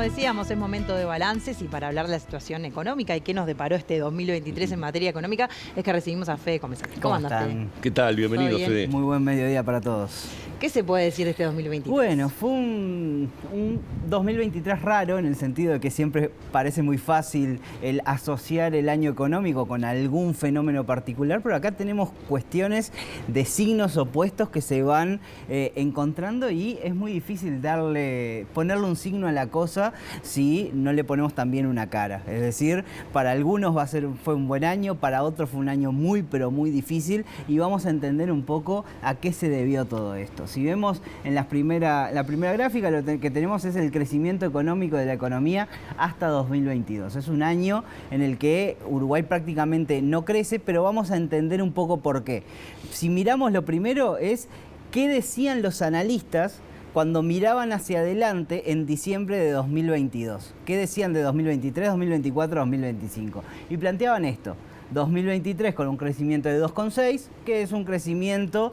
decíamos, es momento de balances y para hablar de la situación económica y qué nos deparó este 2023 en materia económica es que recibimos a Fede Comesaña. ¿Cómo andas, Fede? ¿Qué tal? Bienvenido, Fede. Muy buen mediodía para todos. ¿Qué se puede decir de este 2023? Bueno, fue un 2023 raro en el sentido de que siempre parece muy fácil el asociar el año económico con algún fenómeno particular, pero acá tenemos cuestiones de signos opuestos que se van encontrando y es muy difícil ponerle un signo a la cosa si no le ponemos también una cara. Es decir, para algunos fue un buen año, para otros fue un año muy pero muy difícil y vamos a entender un poco a qué se debió todo esto. Si vemos en la primera gráfica, lo que tenemos es el crecimiento económico de la economía hasta 2022. Es un año en el que Uruguay prácticamente no crece, pero vamos a entender un poco por qué. Si miramos lo primero es qué decían los analistas cuando miraban hacia adelante en diciembre de 2022. ¿Qué decían de 2023, 2024, 2025? Y planteaban esto. 2023 con un crecimiento de 2,6, que es un crecimiento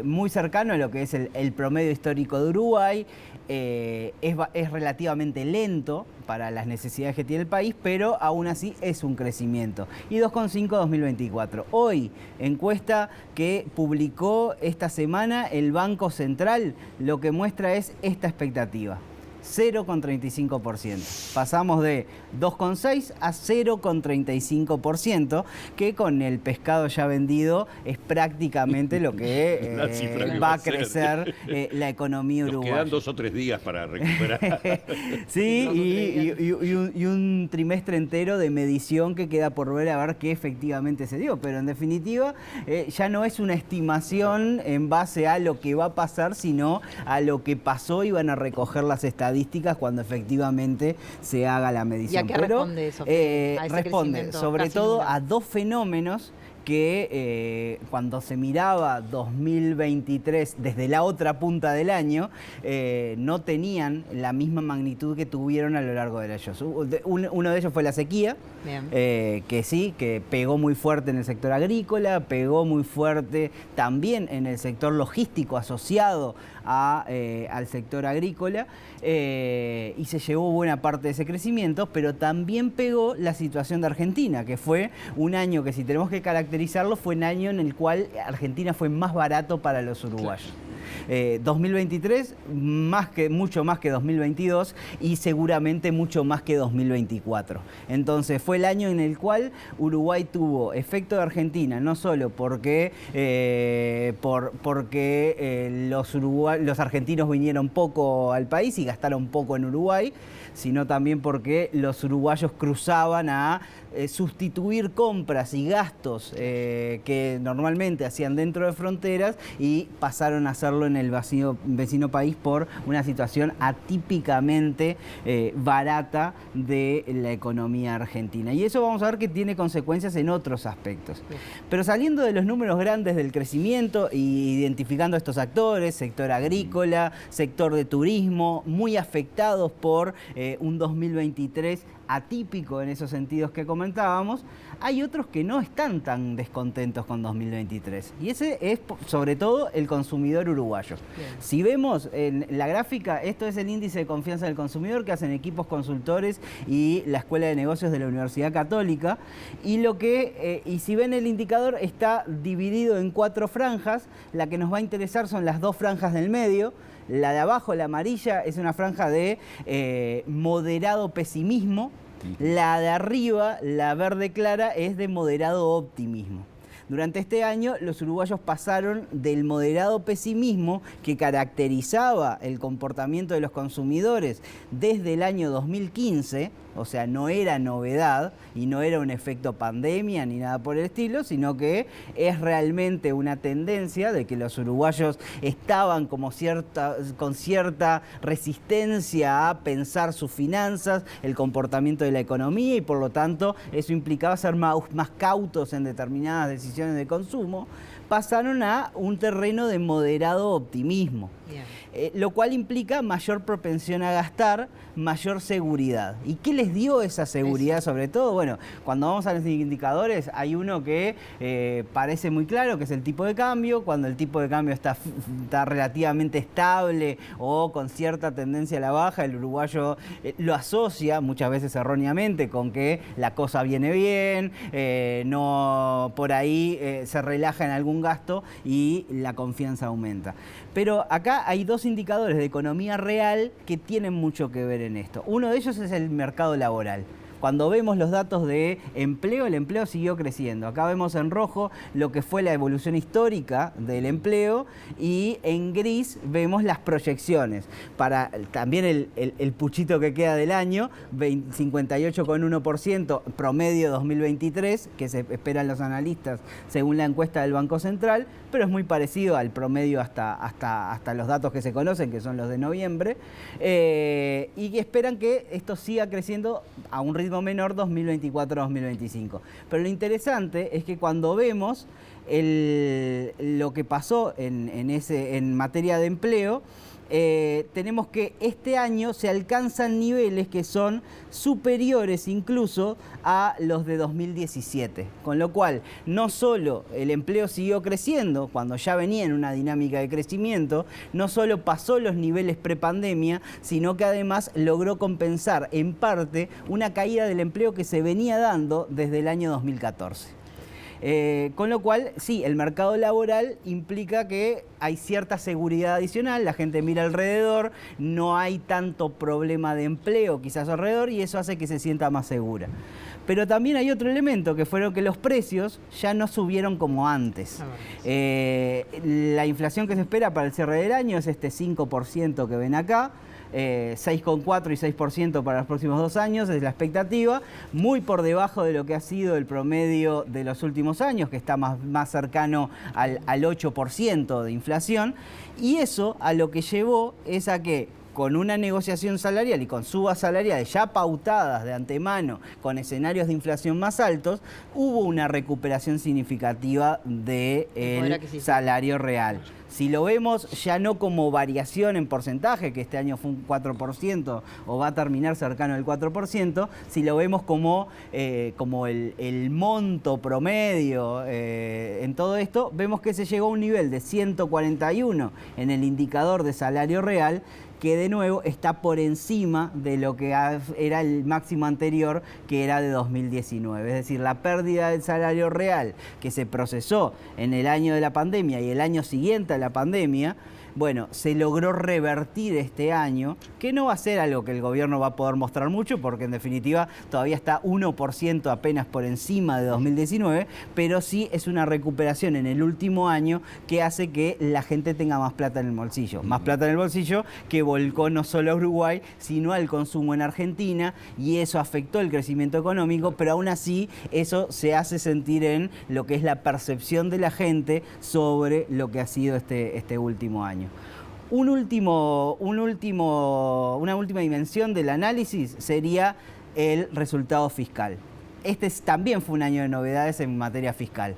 muy cercano a lo que es el promedio histórico de Uruguay. Es relativamente lento para las necesidades que tiene el país, pero aún así es un crecimiento. Y 2,5 2024. Hoy, encuesta que publicó esta semana el Banco Central, lo que muestra es esta expectativa. 0,35%. Pasamos de 2,6 a 0,35%, que con el pescado ya vendido es prácticamente lo que va a crecer la economía uruguaya. Quedan 2 o 3 días para recuperar. Sí, y un trimestre entero de medición que queda por ver a ver qué efectivamente se dio. Pero en definitiva, ya no es una estimación en base a lo que va a pasar, sino a lo que pasó y van a recoger las estadísticas cuando efectivamente se haga la medición. ¿Y a qué responde eso? Responde sobre todo a dos fenómenos que cuando se miraba 2023 desde la otra punta del año, no tenían la misma magnitud que tuvieron a lo largo del año. Uno de ellos fue la sequía, que pegó muy fuerte en el sector agrícola, pegó muy fuerte también en el sector logístico asociado al sector agrícola, y se llevó buena parte de ese crecimiento, pero también pegó la situación de Argentina, que fue un año que, si tenemos que caracterizarlo, fue un año en el cual Argentina fue más barato para los uruguayos. 2023 mucho más que 2022 y seguramente mucho más que 2024. Entonces fue el año en el cual Uruguay tuvo efecto de Argentina, no solo porque los argentinos vinieron poco al país y gastaron poco en Uruguay, sino también porque los uruguayos cruzaban a sustituir compras y gastos que normalmente hacían dentro de fronteras y pasaron a hacerlo en el vecino país por una situación atípicamente barata de la economía argentina. Y eso vamos a ver que tiene consecuencias en otros aspectos. Pero saliendo de los números grandes del crecimiento e identificando estos actores, sector agrícola, sector de turismo, muy afectados por un 2023 atípico en esos sentidos que comentábamos, hay otros que no están tan descontentos con 2023. Y ese es sobre todo el consumidor uruguayo. Bien. Si vemos en la gráfica, esto es el índice de confianza del consumidor que hacen equipos consultores y la Escuela de Negocios de la Universidad Católica. Y si ven el indicador, está dividido en 4 franjas. La que nos va a interesar son las 2 franjas del medio. La de abajo, la amarilla, es una franja de moderado pesimismo. La de arriba, la verde clara, es de moderado optimismo. Durante este año, los uruguayos pasaron del moderado pesimismo que caracterizaba el comportamiento de los consumidores desde el año 2015, o sea, no era novedad y no era un efecto pandemia ni nada por el estilo, sino que es realmente una tendencia de que los uruguayos estaban con cierta resistencia a pensar sus finanzas, el comportamiento de la economía, y por lo tanto eso implicaba ser más cautos en determinadas decisiones de consumo. pasaron a un terreno de moderado optimismo. Lo cual implica mayor propensión a gastar, mayor seguridad. ¿Y qué les dio esa seguridad sobre todo? Bueno, cuando vamos a los indicadores hay uno que parece muy claro, que es el tipo de cambio. Cuando el tipo de cambio está relativamente estable o con cierta tendencia a la baja, el uruguayo lo asocia, muchas veces erróneamente, con que la cosa viene bien, no por ahí se relaja en algún gasto y la confianza aumenta. Pero acá hay dos indicadores de economía real que tienen mucho que ver en esto. Uno de ellos es el mercado laboral. Cuando vemos los datos de empleo, el empleo siguió creciendo. Acá vemos en rojo lo que fue la evolución histórica del empleo y en gris vemos las proyecciones. Para también el puchito que queda del año, 58,1% promedio 2023, que se esperan los analistas según la encuesta del Banco Central, pero es muy parecido al promedio hasta los datos que se conocen, que son los de noviembre, y que esperan que esto siga creciendo a un ritmo menor 2024-2025. Pero lo interesante es que cuando vemos lo que pasó en materia de empleo, tenemos que este año se alcanzan niveles que son superiores incluso a los de 2017, con lo cual no solo el empleo siguió creciendo cuando ya venía en una dinámica de crecimiento, no solo pasó los niveles prepandemia, sino que además logró compensar en parte una caída del empleo que se venía dando desde el año 2014. Con lo cual, sí, el mercado laboral implica que hay cierta seguridad adicional, la gente mira alrededor, no hay tanto problema de empleo quizás alrededor y eso hace que se sienta más segura. Pero también hay otro elemento, que fueron que los precios ya no subieron como antes. La inflación que se espera para el cierre del año es este 5% que ven acá. 6,4 y 6% para los próximos 2 años es la expectativa, muy por debajo de lo que ha sido el promedio de los últimos años, que está más cercano al 8% de inflación, y eso a lo que llevó es a que con una negociación salarial y con subas salariales ya pautadas de antemano, con escenarios de inflación más altos, hubo una recuperación significativa del salario real. Si lo vemos ya no como variación en porcentaje, que este año fue un 4% o va a terminar cercano al 4%, si lo vemos como el monto promedio en todo esto, vemos que se llegó a un nivel de 141 en el indicador de salario real, que de nuevo está por encima de lo que era el máximo anterior, que era de 2019. Es decir, la pérdida del salario real que se procesó en el año de la pandemia y el año siguiente a la pandemia, bueno, se logró revertir este año, que no va a ser algo que el gobierno va a poder mostrar mucho, porque en definitiva todavía está 1% apenas por encima de 2019, pero sí es una recuperación en el último año que hace que la gente tenga más plata en el bolsillo. Más plata en el bolsillo que volcó no solo a Uruguay, sino al consumo en Argentina, y eso afectó el crecimiento económico, pero aún así eso se hace sentir en lo que es la percepción de la gente sobre lo que ha sido este último año. Una última dimensión del análisis sería el resultado fiscal. También fue un año de novedades en materia fiscal.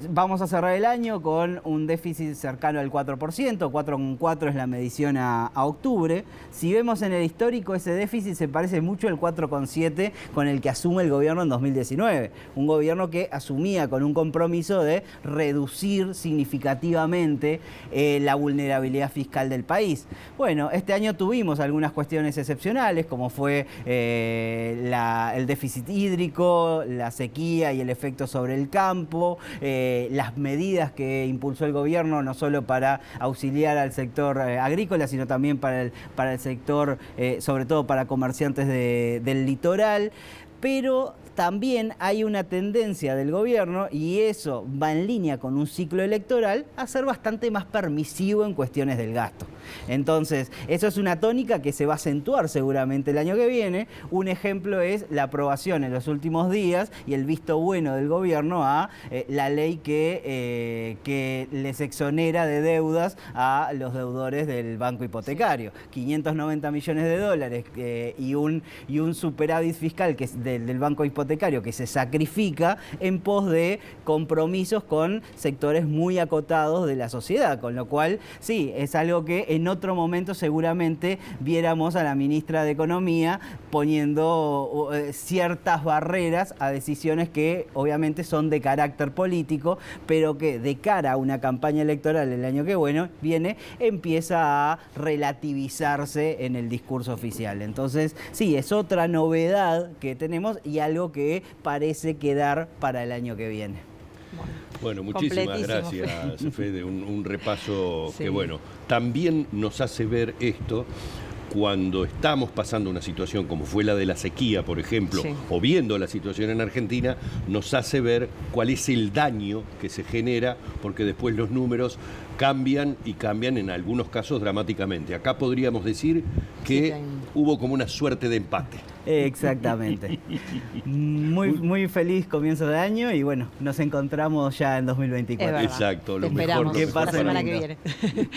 Vamos a cerrar el año con un déficit cercano al 4%, 4,4 es la medición a octubre. Si vemos en el histórico, ese déficit se parece mucho al 4,7 con el que asume el gobierno en 2019. Un gobierno que asumía con un compromiso de reducir significativamente la vulnerabilidad fiscal del país. Bueno, este año tuvimos algunas cuestiones excepcionales, como fue el déficit hídrico, la sequía y el efecto sobre el campo, las medidas que impulsó el gobierno no solo para auxiliar al sector agrícola, sino también para el sector, sobre todo para comerciantes del litoral, pero también hay una tendencia del gobierno, y eso va en línea con un ciclo electoral, a ser bastante más permisivo en cuestiones del gasto. Entonces, eso es una tónica que se va a acentuar seguramente el año que viene. Un ejemplo es la aprobación en los últimos días y el visto bueno del gobierno a la ley que les exonera de deudas a los deudores del banco hipotecario. 590 millones de dólares y un superávit fiscal que es del banco hipotecario que se sacrifica en pos de compromisos con sectores muy acotados de la sociedad, con lo cual sí, es algo que en otro momento seguramente viéramos a la ministra de Economía poniendo ciertas barreras a decisiones que obviamente son de carácter político, pero que de cara a una campaña electoral el año que viene empieza a relativizarse en el discurso oficial. Entonces, sí, es otra novedad que tenemos y algo que parece quedar para el año que viene. Bueno, muchísimas gracias, Fede. Un repaso sí. que, bueno, también nos hace ver esto cuando estamos pasando una situación como fue la de la sequía, por ejemplo, sí. o viendo la situación en Argentina, nos hace ver cuál es el daño que se genera, porque después los números cambian y cambian en algunos casos dramáticamente. Acá podríamos decir que hubo como una suerte de empate. Exactamente. Muy feliz comienzo de año y bueno, nos encontramos ya en 2024. Exacto, lo Te esperamos mejor. Que pase la semana lindo. que viene.